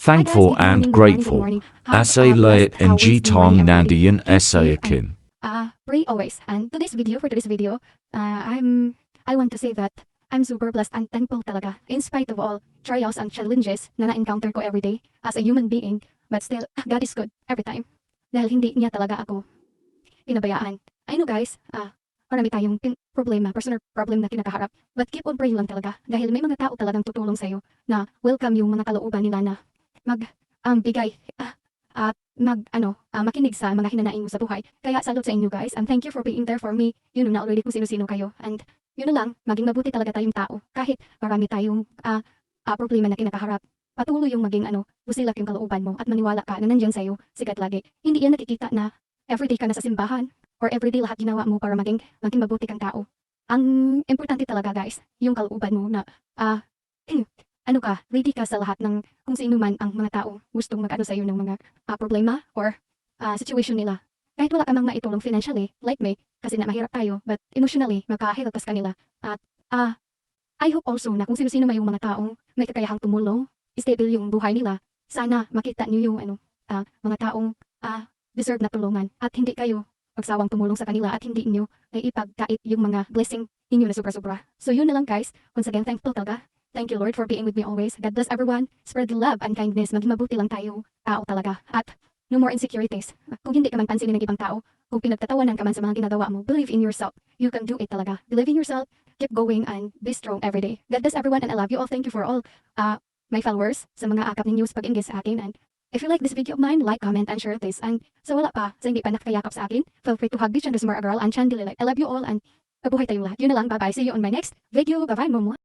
Thankful good and morning, grateful. Asay layat and G Tong Nandiyan Asayakin. Pray always. And for today's video, I want to say that I'm super blessed and thankful talaga. In spite of all trials and challenges na na-encounter ko every day as a human being, but still, God is good every time. Dahil hindi niya talaga ako pinabayaan. I know guys, marami tayong personal problem na kinakaharap. But keep on praying lang talaga. Dahil may mga tao talagang tutulong sa'yo na welcome yung mga kalooban nila na bigay at makinig sa mga hinanaing mo sa buhay. Kaya salute sa inyo guys, and thank you for being there for me. You know na already kung sino-sino kayo. And yun na lang, maging mabuti talaga tayong tao. Kahit marami tayong problema na kinakaharap. Patuloy yung maging busilak yung kalooban mo at maniwala ka na nandyan sa'yo, sikat lagi. Hindi yan nakikita na everyday ka na sa simbahan or everyday lahat ginawa mo para maging mabuti kang tao. Ang importante talaga guys, yung kalooban mo na ready ka sa lahat ng kung sino man ang mga tao gustong mag-ano sa'yo ng mga problema or situation nila. Kahit wala ka mang maitulong financially, like me, kasi na mahirap tayo, but emotionally, magkahirap ka sa kanila. At I hope also na kung sino-sino may yung mga taong may kakayahang tumulong, stable yung buhay nila, sana makita niyo yung mga taong deserve na tulungan at hindi kayo magsawang tumulong sa kanila at hindi niyo ipagkait yung mga blessing inyo na sobra-sobra. So yun na lang guys, once again thankful talaga. Thank you Lord for being with me always. God bless everyone. Spread the love and kindness. Maging mabuti lang tayo tao talaga. At no more insecurities. Kung hindi ka man pansinin ng ibang tao, kung pinagtatawanan ka man sa mga ginagawa mo, believe in yourself. You can do it talaga. Believe in yourself, keep going and be strong every day. God bless everyone and I love you all. Thank you for all my followers sa mga akap ninyo sa pag-engage sa akin. And if you like this video of mine, like, comment, and share this. And sa wala pa, sa hindi pa nakakayakap sa akin, feel free to hug this Chandra Smart Girl and Chandelight. I love you all and mabuhay tayong lahat. Yun na lang. Bye-bye. See you on my next video. Bye-bye, Momo.